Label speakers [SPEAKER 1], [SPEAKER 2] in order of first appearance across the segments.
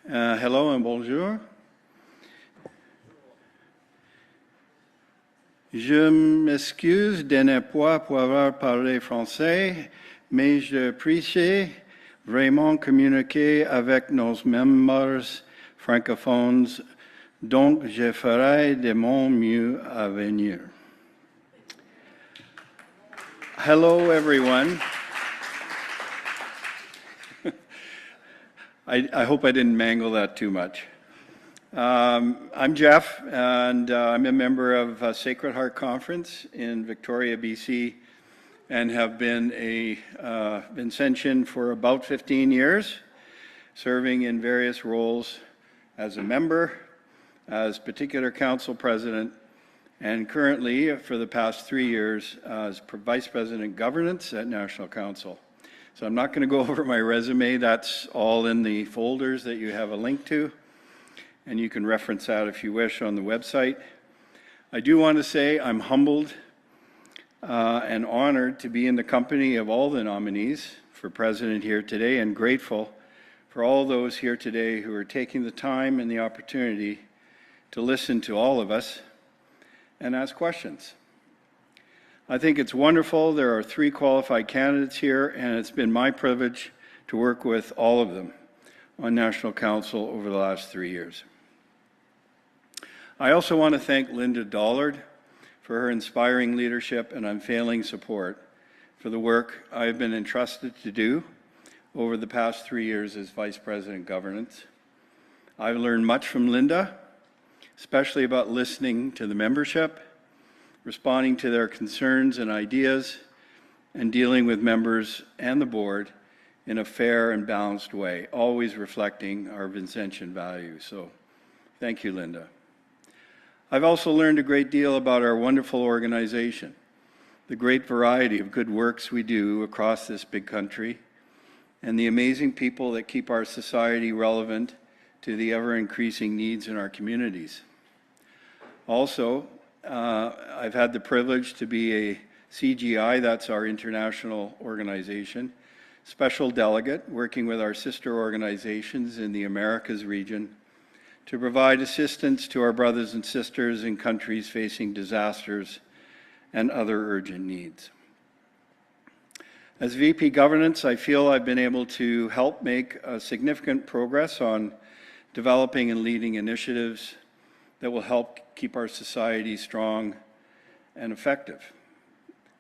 [SPEAKER 1] Hello and bonjour. Je m'excuse de ne pas pouvoir parler français, mais j'apprécie vraiment communiquer avec nos membres francophones, donc je ferai de mon mieux à venir. Hello, everyone. I hope I didn't mangle that too much. I'm Jeff, and I'm a member of Sacred Heart Conference in Victoria, BC, and have been a Vincentian for about 15 years, serving in various roles as a member, as particular council president, and currently, for the past 3 years, as Vice President Governance at National Council. So I'm not going to go over my resume. That's all in the folders that you have a link to, and you can reference that if you wish on the website. I do want to say I'm humbled and honored to be in the company of all the nominees for president here today, and grateful for all those here today who are taking the time and the opportunity to listen to all of us and ask questions. I think it's wonderful. There are 3 qualified candidates here, and it's been my privilege to work with all of them on National Council over the last 3 years. I also want to thank Linda Dollard for her inspiring leadership and unfailing support for the work I've been entrusted to do over the past 3 years as Vice President Governance. I've learned much from Linda, especially about listening to the membership, responding to their concerns and ideas, and dealing with members and the board in a fair and balanced way, always reflecting our Vincentian values. So thank you, Linda. I've also learned a great deal about our wonderful organization, the great variety of good works we do across this big country, and the amazing people that keep our society relevant to the ever-increasing needs in our communities. Also, I've had the privilege to be a CGI, that's our international organization, special delegate working with our sister organizations in the Americas region to provide assistance to our brothers and sisters in countries facing disasters and other urgent needs. As VP Governance, I feel I've been able to help make significant progress on developing and leading initiatives that will help keep our society strong and effective.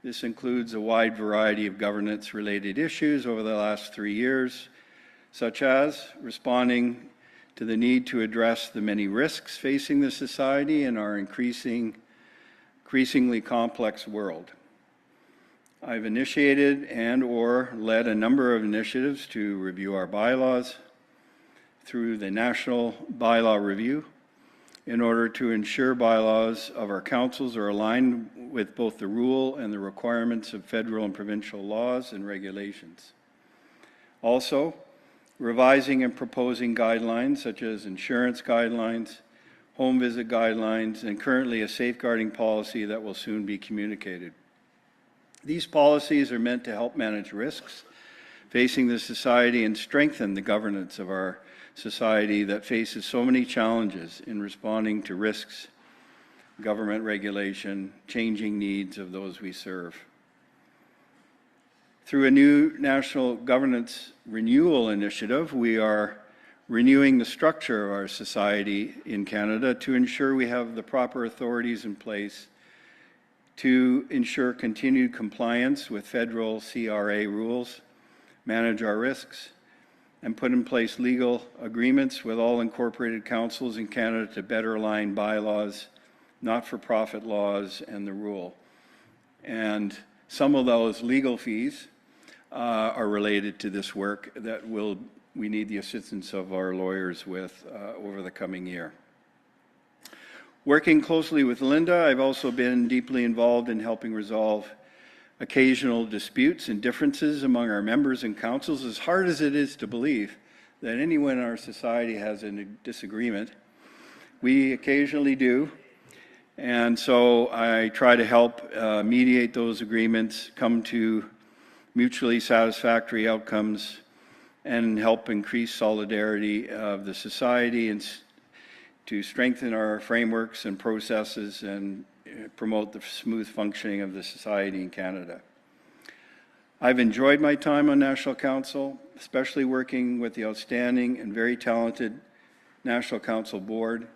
[SPEAKER 1] This includes a wide variety of governance-related issues over the last 3 years, such as responding to the need to address the many risks facing the society in our increasingly complex world. I've initiated and/or led a number of initiatives to review our bylaws through the National Bylaw Review, in order to ensure bylaws of our councils are aligned with both the rule and the requirements of federal and provincial laws and regulations. Also, revising and proposing guidelines such as insurance guidelines, home visit guidelines, and currently a safeguarding policy that will soon be communicated. These policies are meant to help manage risks facing the society and strengthen the governance of our society that faces so many challenges in responding to risks, government regulation, changing needs of those we serve. Through a new national governance renewal initiative, we are renewing the structure of our society in Canada to ensure we have the proper authorities in place to ensure continued compliance with federal CRA rules, manage our risks, and put in place legal agreements with all incorporated councils in Canada to better align bylaws, not-for-profit laws, and the rule. And some of those legal fees are related to this work that we need the assistance of our lawyers with over the coming year. Working closely with Linda, I've also been deeply involved in helping resolve occasional disputes and differences among our members and councils, as hard as it is to believe that anyone in our society has a disagreement. We occasionally do, and so I try to help mediate those agreements, come to mutually satisfactory outcomes and help increase solidarity of the society and to strengthen our frameworks and processes and promote the smooth functioning of the society in Canada. I've enjoyed my time on National Council, especially working with the outstanding and very talented National Council Board,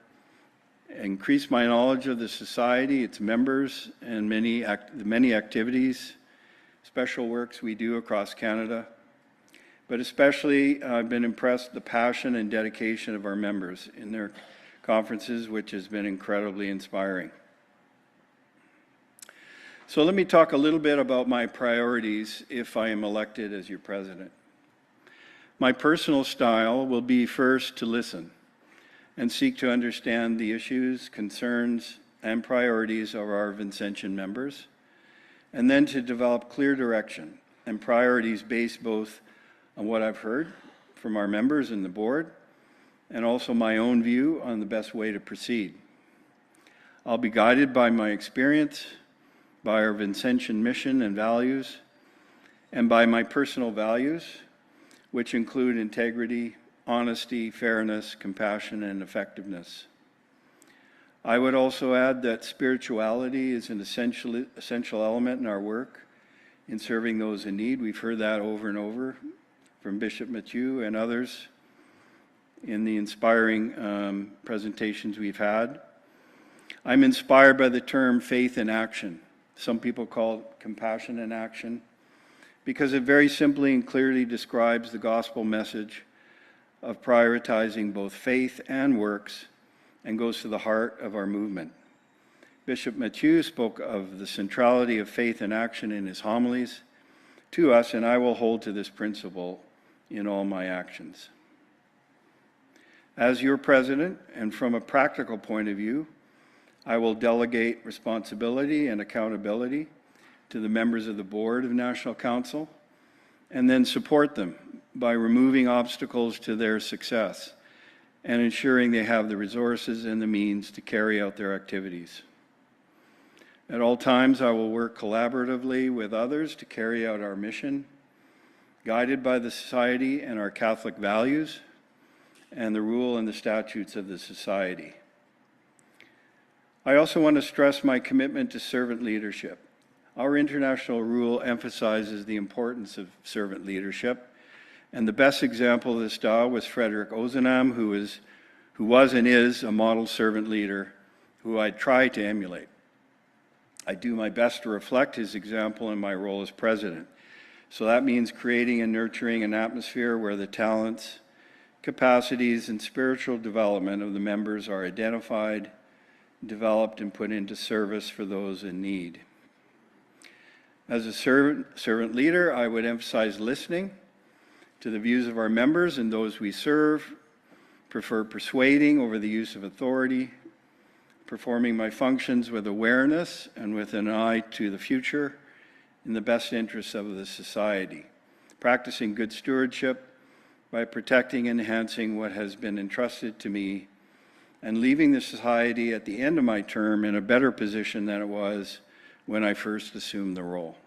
[SPEAKER 1] increased my knowledge of the society, its members, and many activities, special works we do across Canada. But especially, I've been impressed with the passion and dedication of our members in their conferences, which has been incredibly inspiring. So let me talk a little bit about my priorities if I am elected as your president. My personal style will be first to listen and seek to understand the issues, concerns, and priorities of our Vincentian members, and then to develop clear direction and priorities based both on what I've heard from our members and the board, and also my own view on the best way to proceed. I'll be guided by my experience, by our Vincentian mission and values, and by my personal values, which include integrity, honesty, fairness, compassion, and effectiveness. I would also add that spirituality is an essential element in our work in serving those in need. We've heard that over and over from Bishop Mathieu and others in the inspiring presentations we've had. I'm inspired by the term faith in action. Some people call it compassion in action, because it very simply and clearly describes the gospel message of prioritizing both faith and works and goes to the heart of our movement. Bishop Mathieu spoke of the centrality of faith and action in his homilies to us, and I will hold to this principle in all my actions. As your president, and from a practical point of view, I will delegate responsibility and accountability to the members of the board of National Council, and then support them by removing obstacles to their success and ensuring they have the resources and the means to carry out their activities. At all times, I will work collaboratively with others to carry out our mission, guided by the society and our Catholic values and the rule and the statutes of the society. I also want to stress my commitment to servant leadership. Our international rule emphasizes the importance of servant leadership, and the best example of this style was Frederick Ozanam, who was and is a model servant leader who I try to emulate. I do my best to reflect his example in my role as president. So that means creating and nurturing an atmosphere where the talents, capacities, and spiritual development of the members are identified, developed, and put into service for those in need. As a servant leader, I would emphasize listening to the views of our members and those we serve, prefer persuading over the use of authority, performing my functions with awareness and with an eye to the future in the best interests of the society, practicing good stewardship by protecting and enhancing what has been entrusted to me, and leaving the society at the end of my term in a better position than it was when I first assumed the role.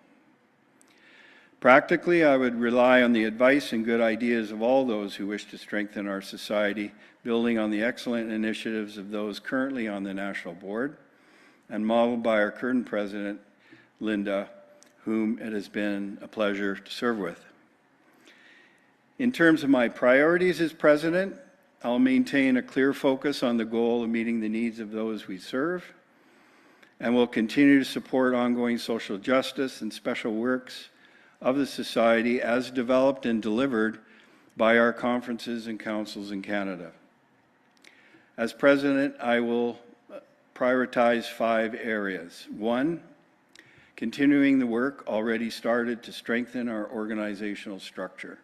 [SPEAKER 1] Practically, I would rely on the advice and good ideas of all those who wish to strengthen our society, building on the excellent initiatives of those currently on the National Board, and modeled by our current president, Linda, whom it has been a pleasure to serve with. In terms of my priorities as president, I'll maintain a clear focus on the goal of meeting the needs of those we serve, and will continue to support ongoing social justice and special works of the society as developed and delivered by our conferences and councils in Canada. As president, I will prioritize 5 areas. 1, continuing the work already started to strengthen our organizational structure.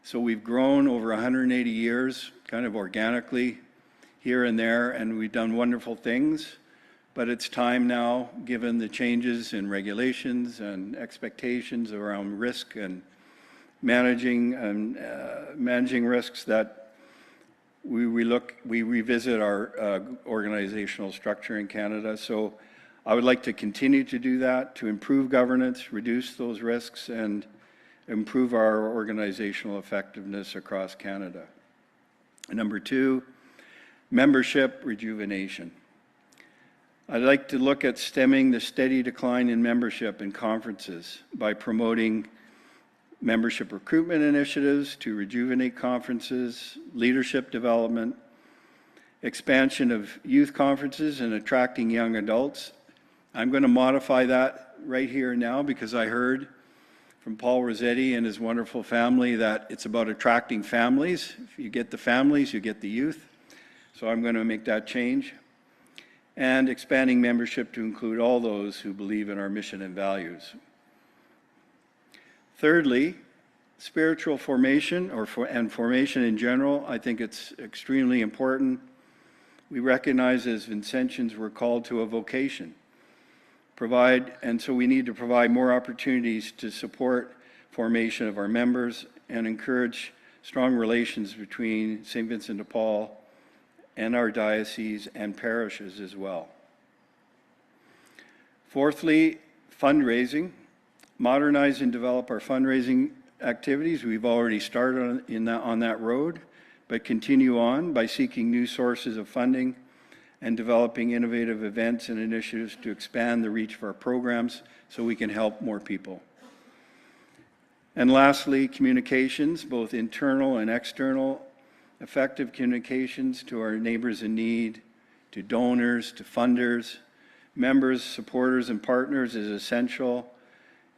[SPEAKER 1] So we've grown over 180 years, kind of organically here and there, and we've done wonderful things. But it's time now, given the changes in regulations and expectations around risk and managing risks, that we revisit our organizational structure in Canada. So I would like to continue to do that, to improve governance, reduce those risks, and improve our organizational effectiveness across Canada. And number 2, membership rejuvenation. I'd like to look at stemming the steady decline in membership in conferences by promoting membership recruitment initiatives to rejuvenate conferences, leadership development, expansion of youth conferences and attracting young adults. I'm going to modify that right here now because I heard from Paul Rossetti and his wonderful family that it's about attracting families. If you get the families, you get the youth. So I'm going to make that change. And expanding membership to include all those who believe in our mission and values. Thirdly, spiritual formation and formation in general, I think it's extremely important. We recognize as Vincentians we're called to a vocation. And so we need to provide more opportunities to support formation of our members and encourage strong relations between St. Vincent de Paul and our diocese and parishes as well. Fourthly, fundraising. Modernize and develop our fundraising activities. We've already started on that road, but continue on by seeking new sources of funding and developing innovative events and initiatives to expand the reach of our programs so we can help more people. And lastly, communications, both internal and external, effective communications to our neighbors in need, to donors, to funders, members, supporters, and partners is essential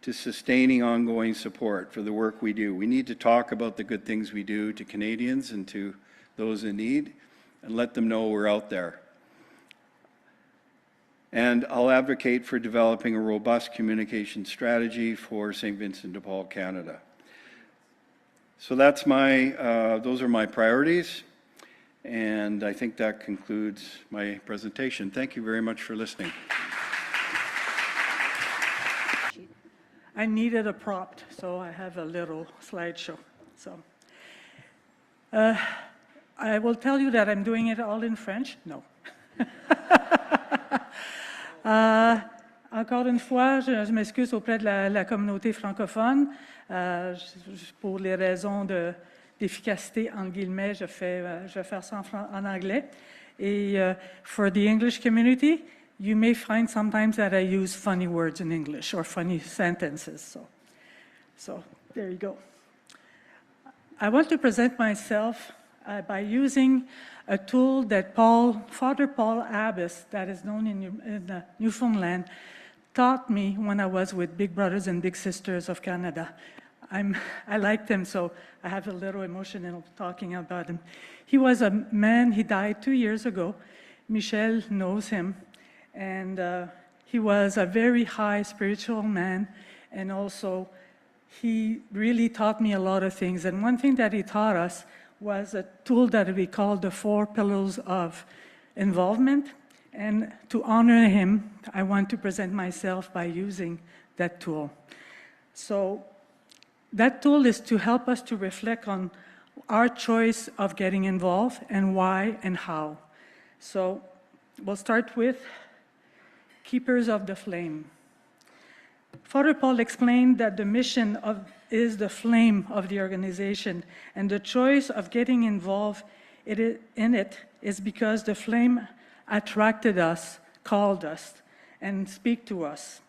[SPEAKER 1] to sustaining ongoing support for the work we do. We need to talk about the good things we do to Canadians and to those in need and let them know we're out there. And I'll advocate for developing a robust communication strategy for St. Vincent de Paul Canada. So that's those are my priorities, and I think that concludes my presentation. Thank you very much for listening.
[SPEAKER 2] I needed a prompt, so I have a little slideshow. So I will tell you that I'm doing it all in French. No. Encore une fois, je m'excuse auprès de la communauté francophone. Pour les raisons d'efficacité, entre guillemets, je vais faire ça en anglais. Et for the English community, you may find sometimes that I use funny words in English or funny sentences. So there you go. I want to present myself by using a tool that Father Paul Abbas, that is known in Newfoundland, taught me when I was with Big Brothers and Big Sisters of Canada. I liked him, so I have a little emotion in talking about him. He was a man, he died 2 years ago. Michel knows him, and he was a very high spiritual man, and also he really taught me a lot of things. And one thing that he taught us was a tool that we call the 4 pillars of involvement. And to honor him, I want to present myself by using that tool. So that tool is to help us to reflect on our choice of getting involved and why and how. So we'll start with Keepers of the Flame. Father Paul explained that the mission is the flame of the organization, and the choice of getting involved in it is because the flame attracted us, called us, and speak to us.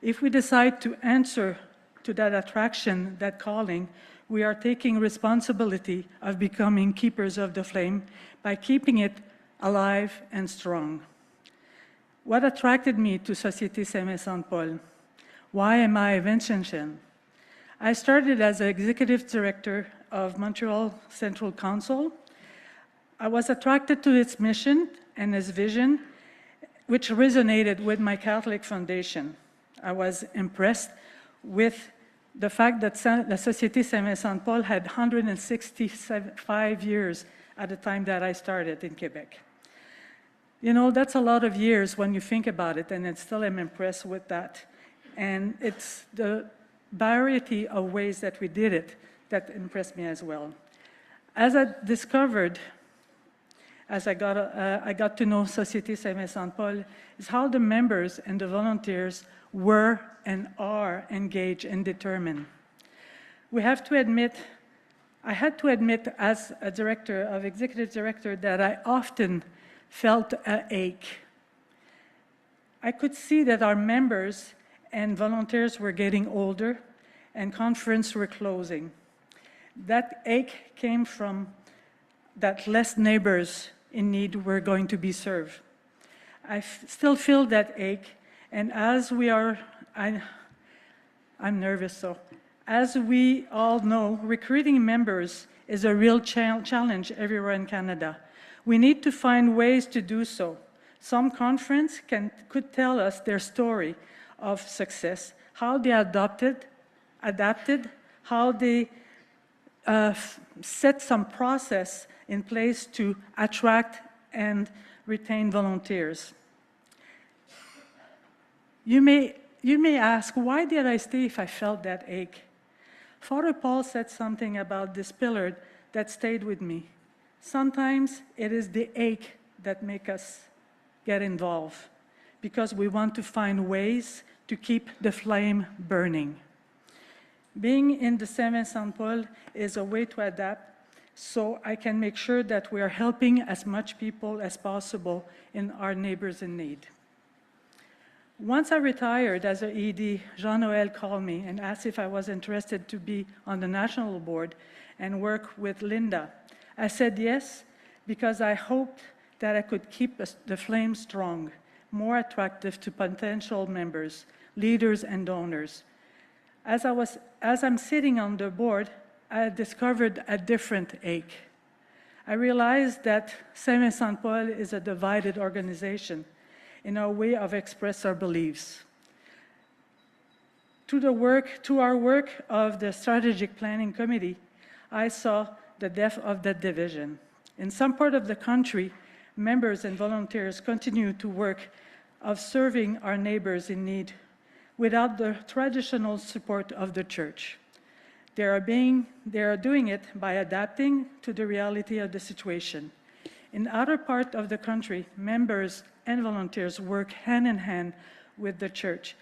[SPEAKER 2] If we decide to answer to that attraction, that calling, we are taking responsibility of becoming keepers of the flame by keeping it alive and strong. What attracted me to Société Saint-Vincent-Paul? Why am I a Vincentian? I started as executive director of Montreal Central Council. I was attracted to its mission and its vision, which resonated with my Catholic foundation. I was impressed with the fact that La Société Saint-Vincent-Paul had 165 years at the time that I started in Quebec. You know, that's a lot of years when you think about it, and I still am impressed with that. And it's the variety of ways that we did it that impressed me as well. As I discovered, as I got to know Société Saint-Vincent-Paul, is how the members and the volunteers were and are engaged and determined. we have to admit, I had to admit as a executive director, that I often felt an ache. I could see that our members and volunteers were getting older and conferences were closing. That ache came from that less neighbors in need were going to be served. I still feel that ache, and as we are, I'm nervous, so as we all know, recruiting members is a real challenge everywhere in Canada. We need to find ways to do so. Some conference could tell us their story of success, how they adapted, how they set some process in place to attract and retain volunteers. You may ask, why did I stay if I felt that ache? Father Paul said something about this pillar that stayed with me. Sometimes it is the ache that makes us get involved, because we want to find ways to keep the flame burning. Being in the Saint-Vincent-Paul is a way to adapt, so I can make sure that we are helping as much people as possible in our neighbors in need. Once I retired as an ED, Jean-Noël called me and asked if I was interested to be on the national board and work with Linda. I said yes, because I hoped that I could keep the flame strong, more attractive to potential members, leaders, and donors. As I'm sitting on the board, I discovered a different ache. I realized that Saint-Vincent-Paul is a divided organization in our way of express our beliefs. To our work of the Strategic Planning Committee, I saw the depth of that division. In some part of the country, members and volunteers continue to work of serving our neighbors in need without the traditional support of the church. They are doing it by adapting to the reality of the situation. In other parts of the country, members and volunteers work hand in hand with the church.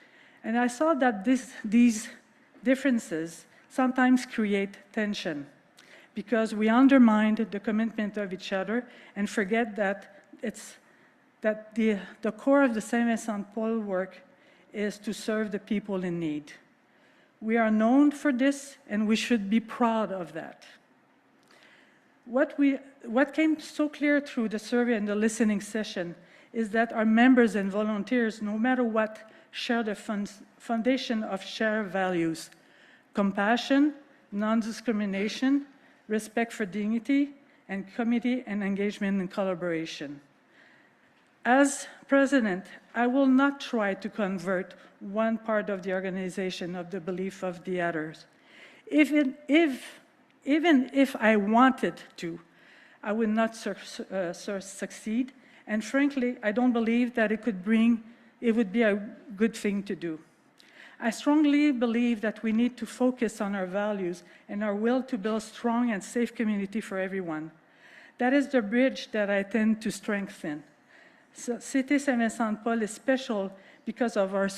[SPEAKER 2] And I saw that these differences sometimes create tension, because we undermine the commitment of each other and forget that the core of the Saint-Vincent-Paul work is to serve the people in need. We are known for this, and we should be proud of that. What came so clear through the survey and the listening session is that our members and volunteers, no matter what, share the foundation of shared values: compassion, non-discrimination, respect for dignity, and committee and engagement and collaboration. As president, I will not try to convert one part of the organization of the belief of the others. Even if I wanted to, I would not succeed, and frankly, I don't believe that it would be a good thing to do. I strongly believe that we need to focus on our values and our will to build strong and safe community for everyone. That is the bridge that I tend to strengthen. Cité Saint-Vincent-Paul is special because of our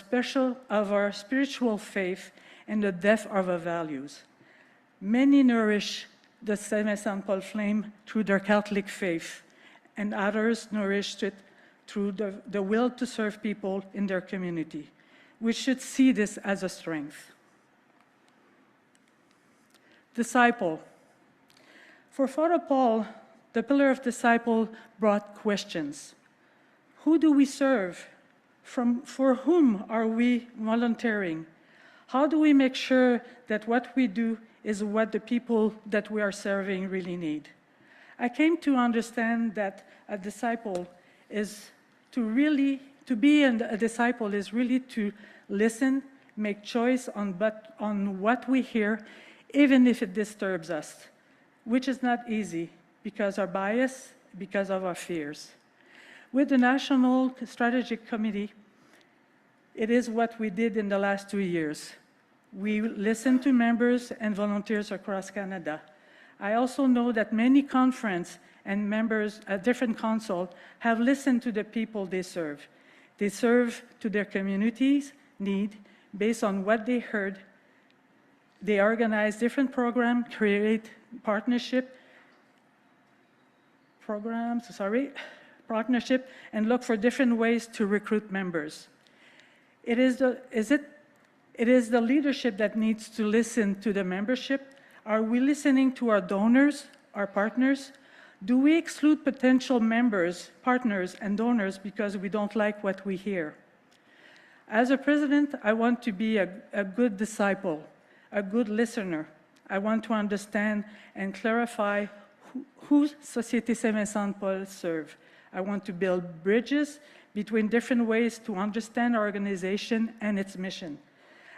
[SPEAKER 2] spiritual faith and the depth of our values. Many nourish the Saint-Vincent-Paul flame through their Catholic faith, and others nourish it through the will to serve people in their community. We should see this as a strength. Disciple. For Father Paul, the pillar of disciple brought questions. Who do we serve? For whom are we volunteering? How do we make sure that what we do is what the people that we are serving really need? I came to understand that a disciple is to be a disciple is really to listen, make choice on what we hear, even if it disturbs us, which is not easy because our bias, because of our fears. With the National Strategic Committee, it is what we did in the last 2 years. We listened to members and volunteers across Canada. I also know that many conferences and members at different councils have listened to the people they serve. They serve to their communities' need based on what they heard They organize different programs, create partnership, and look for different ways to recruit members. It is the leadership that needs to listen to the membership. Are we listening to our donors, our partners? Do we exclude potential members, partners, and donors because we don't like what we hear? As a president, I want to be a good disciple, a good listener. I want to understand and clarify who Société Saint-Vincent-de-Paul serve. I want to build bridges between different ways to understand our organization and its mission.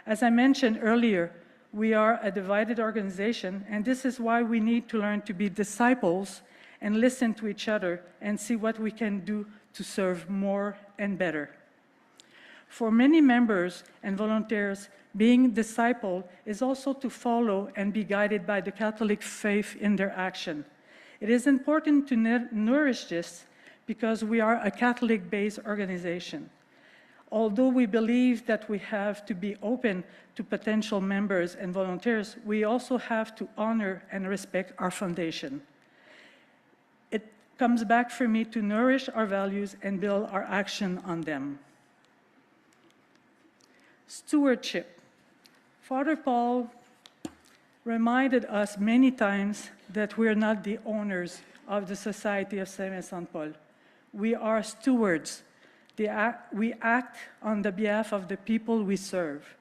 [SPEAKER 2] As I mentioned earlier, we are a divided organization, and this is why we need to learn to be disciples and listen to each other and see what we can do to serve more and better. For many members and volunteers, being disciple is also to follow and be guided by the Catholic faith in their action. It is important to nourish this because we are a Catholic-based organization. Although we believe that we have to be open to potential members and volunteers, we also have to honor and respect our foundation. It comes back for me to nourish our values and build our action on them. Stewardship. Father Paul reminded us many times that we are not the owners of the Society of Saint-Vincent-de-Paul. We are stewards. We act on the behalf of the people we serve.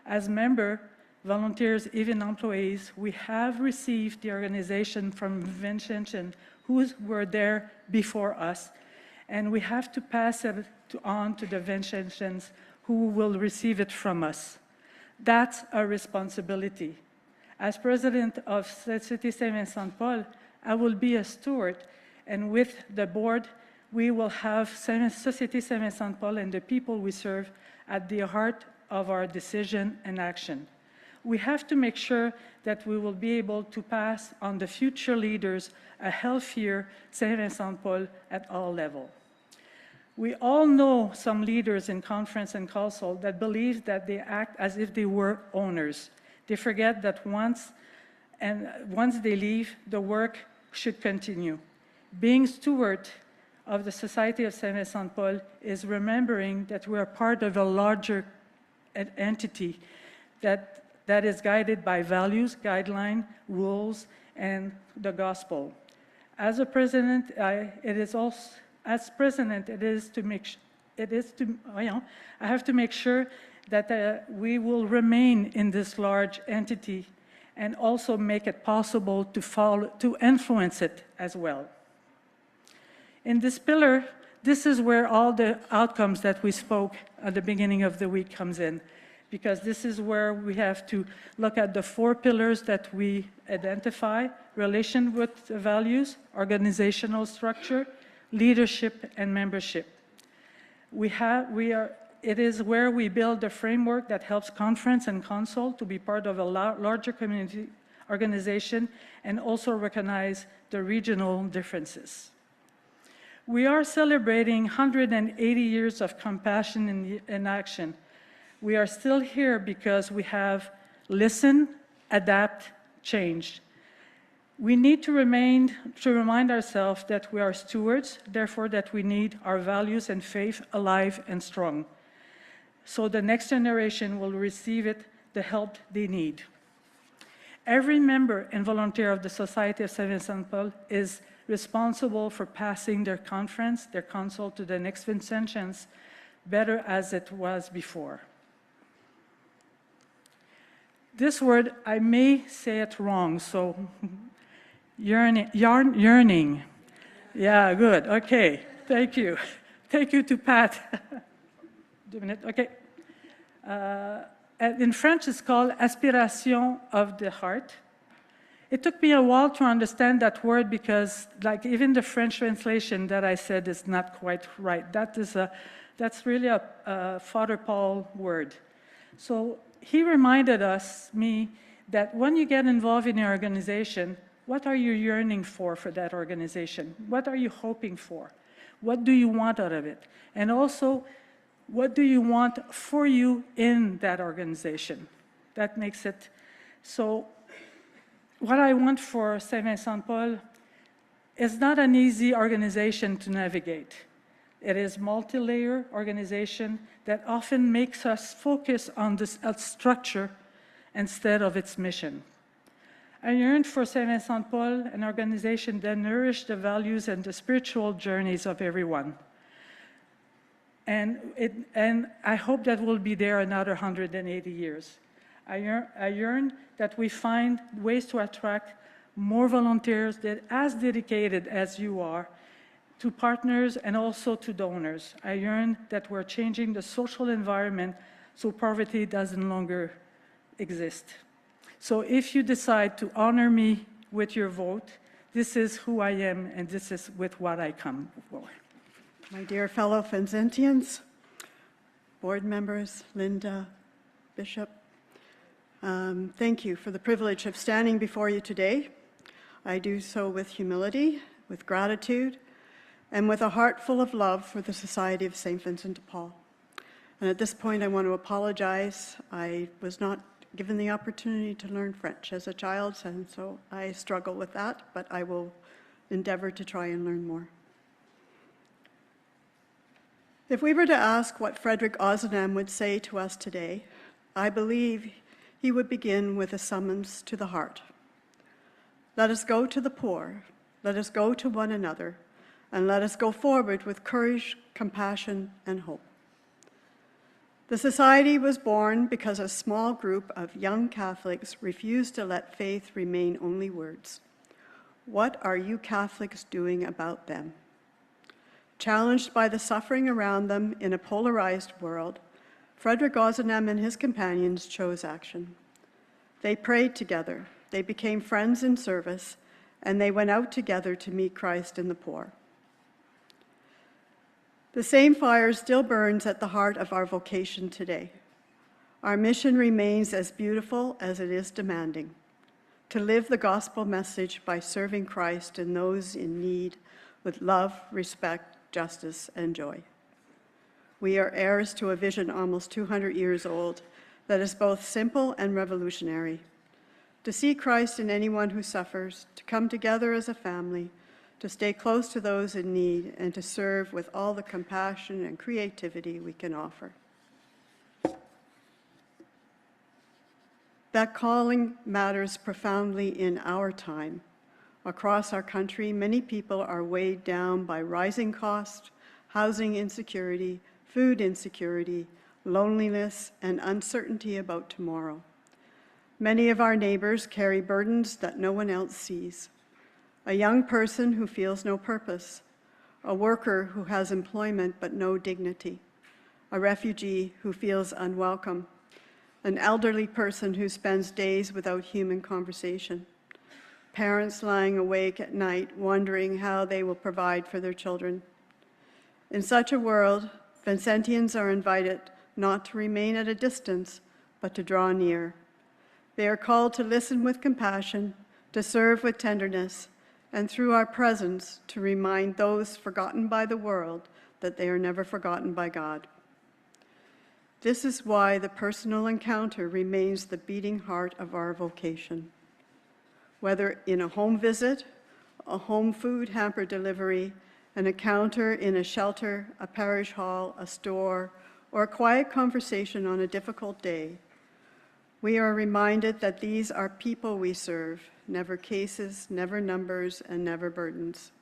[SPEAKER 2] As members, volunteers, even employees, we have received the organization from Vincentians who were there before us, and we have to pass it on to the Vincentians who will receive it from us. That's our responsibility. As president of Société Saint-Vincent-de-Paul, I will be a steward, and with the board, we will have Société Saint-Vincent-de-Paul and the people we serve at the heart of our decision and action. We have to make sure that we will be able to pass on the future leaders a healthier Saint-Vincent-de-Paul at all levels. We all know some leaders in conference and council that believe that they act as if they were owners. They forget that once they leave, the work should continue. Being steward of the Society of Saint-Vincent-de-Paul is remembering that we are part of a larger entity that is guided by values, guidelines, rules, and the gospel. As a president, I have to make sure that we will remain in this large entity and also make it possible to influence it as well. In this pillar, this is where all the outcomes that we spoke at the beginning of the week comes in, because this is where we have to look at the 4 pillars that we identify: relation with values, organizational structure, leadership, and membership. It is where we build the framework that helps conference and council to be part of a larger community organization and also recognize the regional differences. We are celebrating 180 years of compassion in action. We are still here because we have listened, adapt, changed. We need to remind ourselves that we are stewards, therefore that we need our values and faith alive and strong, so the next generation will receive the help they need. Every member and volunteer of the Society of Saint-Vincent-de-Paul is responsible for passing their conference, their council to the next Vincentians better as it was before. This word, I may say it wrong, so yearning. Yeah, good, okay, thank you. Thank you to Pat. 2 minutes, okay. In French, it's called aspiration of the heart. It took me a while to understand that word because, like, even the French translation that I said is not quite right. That's really a Father Paul word. So he reminded me that when you get involved in an organization, what are you yearning for that organization? What are you hoping for? What do you want out of it? And also, what do you want for you in that organization? That makes it So what I want for Saint Vincent de Paul is not an easy organization to navigate. It is a multi-layer organization that often makes us focus on this structure instead of its mission. I yearn for Saint Vincent de Paul, an organization that nourishes the values and the spiritual journeys of everyone. And I hope that we'll be there another 180 years. I yearn that we find ways to attract more volunteers that as dedicated as you are to partners and also to donors. I yearn that we're changing the social environment so poverty doesn't longer exist. So if you decide to honor me with your vote, this is who I am and this is with what I come for.
[SPEAKER 3] My dear fellow Vincentians, board members, Linda, Bishop, thank you for the privilege of standing before you today. I do so with humility, with gratitude, and with a heart full of love for the Society of St. Vincent de Paul. And at this point, I want to apologize. I was not given the opportunity to learn French as a child, and so I struggle with that, but I will endeavor to try and learn more. If we were to ask what Frederick Ozanam would say to us today, I believe he would begin with a summons to the heart. Let us go to the poor, let us go to one another, and let us go forward with courage, compassion, and hope. The Society was born because a small group of young Catholics refused to let faith remain only words. What are you Catholics doing about them? Challenged by the suffering around them in a polarized world, Frederick Ozanam and his companions chose action. They prayed together, they became friends in service, and they went out together to meet Christ in the poor. The same fire still burns at the heart of our vocation today. Our mission remains as beautiful as it is demanding, to live the gospel message by serving Christ and those in need with love, respect, justice, and joy. We are heirs to a vision almost 200 years old that is both simple and revolutionary. To see Christ in anyone who suffers, to come together as a family, to stay close to those in need, and to serve with all the compassion and creativity we can offer. That calling matters profoundly in our time. Across our country, many people are weighed down by rising costs, housing insecurity, food insecurity, loneliness, and uncertainty about tomorrow. Many of our neighbors carry burdens that no one else sees. A young person who feels no purpose, a worker who has employment but no dignity, a refugee who feels unwelcome, an elderly person who spends days without human conversation, parents lying awake at night wondering how they will provide for their children. In such a world, Vincentians are invited not to remain at a distance, but to draw near. They are called to listen with compassion, to serve with tenderness, and through our presence to remind those forgotten by the world that they are never forgotten by God. This is why the personal encounter remains the beating heart of our vocation. Whether in a home visit, a home food hamper delivery, an encounter in a shelter, a parish hall, a store, or a quiet conversation on a difficult day, we are reminded that these are people we serve, never cases, never numbers, and never burdens.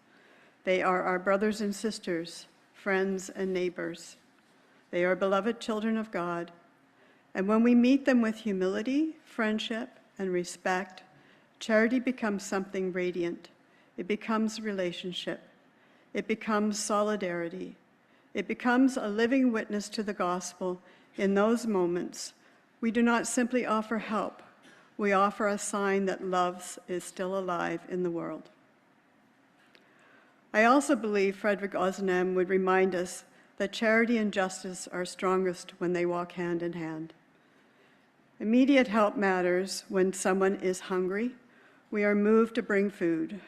[SPEAKER 3] They are our brothers and sisters, friends and neighbors. They are beloved children of God. And when we meet them with humility, friendship, and respect, charity becomes something radiant. It becomes relationship. It becomes solidarity. It becomes a living witness to the gospel. In those moments, we do not simply offer help. We offer a sign that love is still alive in the world. I also believe Frederick Ozanam would remind us that charity and justice are strongest when they walk hand in hand. Immediate help matters when someone is hungry. We are moved to bring food.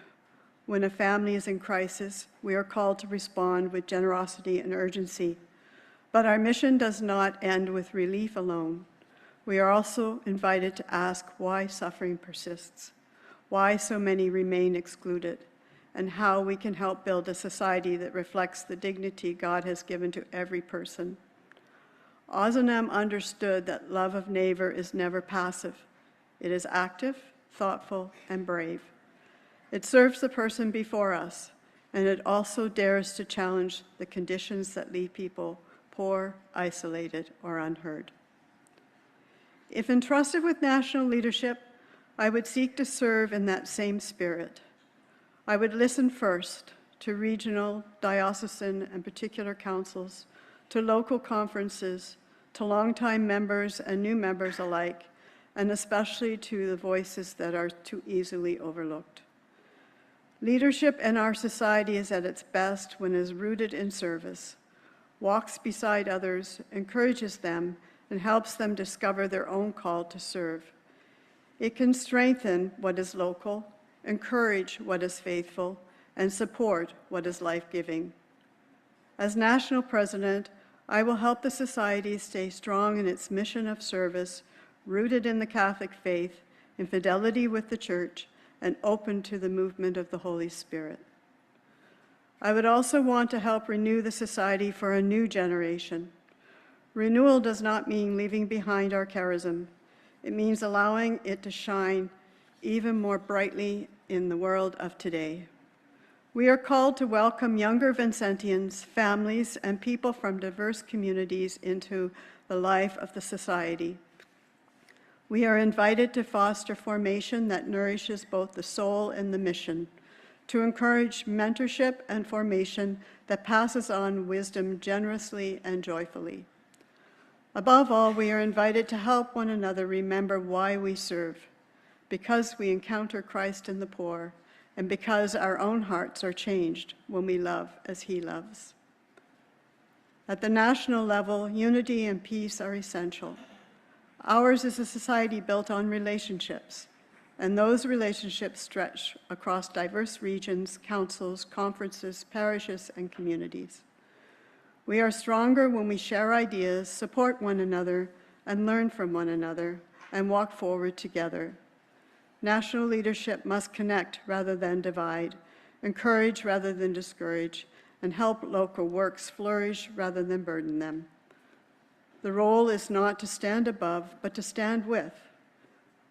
[SPEAKER 3] When a family is in crisis, we are called to respond with generosity and urgency. But our mission does not end with relief alone. we are also invited to ask why suffering persists, why so many remain excluded, and how we can help build a society that reflects the dignity God has given to every person. Ozanam understood that love of neighbor is never passive. It is active, thoughtful, and brave. It serves the person before us, and it also dares to challenge the conditions that leave people poor, isolated, or unheard. If entrusted with national leadership, I would seek to serve in that same spirit. I would listen first to regional, diocesan, and particular councils, to local conferences, to longtime members and new members alike, and especially to the voices that are too easily overlooked. Leadership in our society is at its best when it is rooted in service, walks beside others, encourages them, and helps them discover their own call to serve. It can strengthen what is local, encourage what is faithful, and support what is life-giving. As national president, I will help the society stay strong in its mission of service, rooted in the Catholic faith, in fidelity with the Church, and open to the movement of the Holy Spirit. I would also want to help renew the society for a new generation. Renewal does not mean leaving behind our charism. It means allowing it to shine even more brightly in the world of today. We are called to welcome younger Vincentians, families, and people from diverse communities into the life of the society. We are invited to foster formation that nourishes both the soul and the mission, to encourage mentorship and formation that passes on wisdom generously and joyfully. Above all, we are invited to help one another remember why we serve, because we encounter Christ in the poor, and because our own hearts are changed when we love as He loves. At the national level, unity and peace are essential. Ours is a society built on relationships, and those relationships stretch across diverse regions, councils, conferences, parishes, and communities. We are stronger when we share ideas, support one another, and learn from one another, and walk forward together. National leadership must connect rather than divide, encourage rather than discourage, and help local works flourish rather than burden them. The role is not to stand above, but to stand with.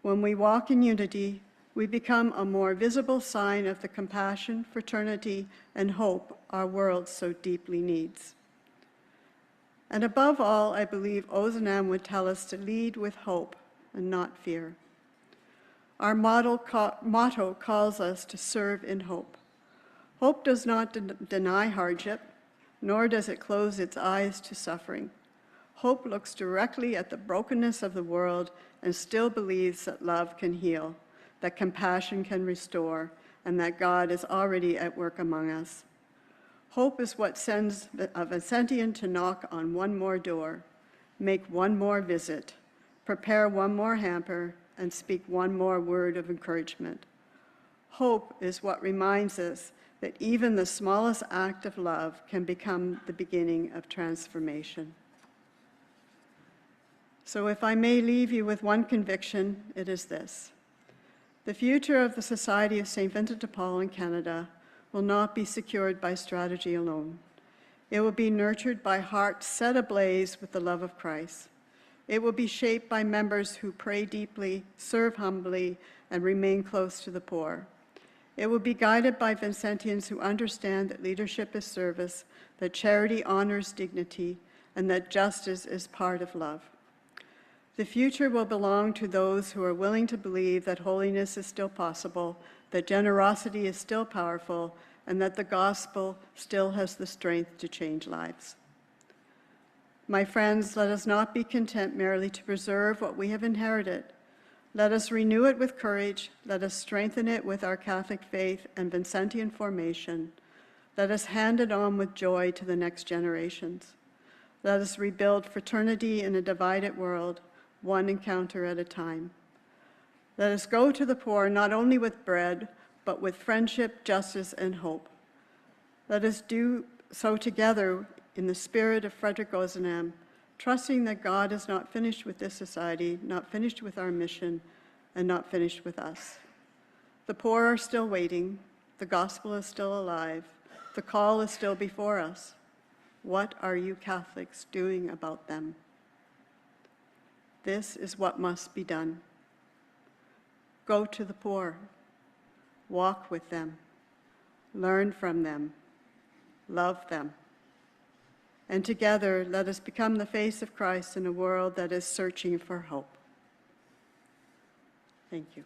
[SPEAKER 3] When we walk in unity, we become a more visible sign of the compassion, fraternity, and hope our world so deeply needs. And above all, I believe Ozanam would tell us to lead with hope and not fear. Our motto calls us to serve in hope. Hope does not deny hardship, nor does it close its eyes to suffering. Hope looks directly at the brokenness of the world and still believes that love can heal, that compassion can restore, and that God is already at work among us. Hope is what sends a Vincentian to knock on one more door, make one more visit, prepare one more hamper, and speak one more word of encouragement. Hope is what reminds us that even the smallest act of love can become the beginning of transformation. So if I may leave you with one conviction, it is this: the future of the Society of St. Vincent de Paul in Canada will not be secured by strategy alone. It will be nurtured by hearts set ablaze with the love of Christ. It will be shaped by members who pray deeply, serve humbly, and remain close to the poor. It will be guided by Vincentians who understand that leadership is service, that charity honors dignity, and that justice is part of love. The future will belong to those who are willing to believe that holiness is still possible, that generosity is still powerful, and that the gospel still has the strength to change lives. My friends, let us not be content merely to preserve what we have inherited. Let us renew it with courage. Let us strengthen it with our Catholic faith and Vincentian formation. Let us hand it on with joy to the next generations. Let us rebuild fraternity in a divided world, one encounter at a time. Let us go to the poor not only with bread, but with friendship, justice, and hope. Let us do so together in the spirit of Frederick Ozanam, trusting that God is not finished with this society, not finished with our mission, and not finished with us. The poor are still waiting. The gospel is still alive. The call is still before us. What are you Catholics doing about them? This is what must be done. Go to the poor. Walk with them. Learn from them. Love them. And together, let us become the face of Christ in a world that is searching for hope. Thank you.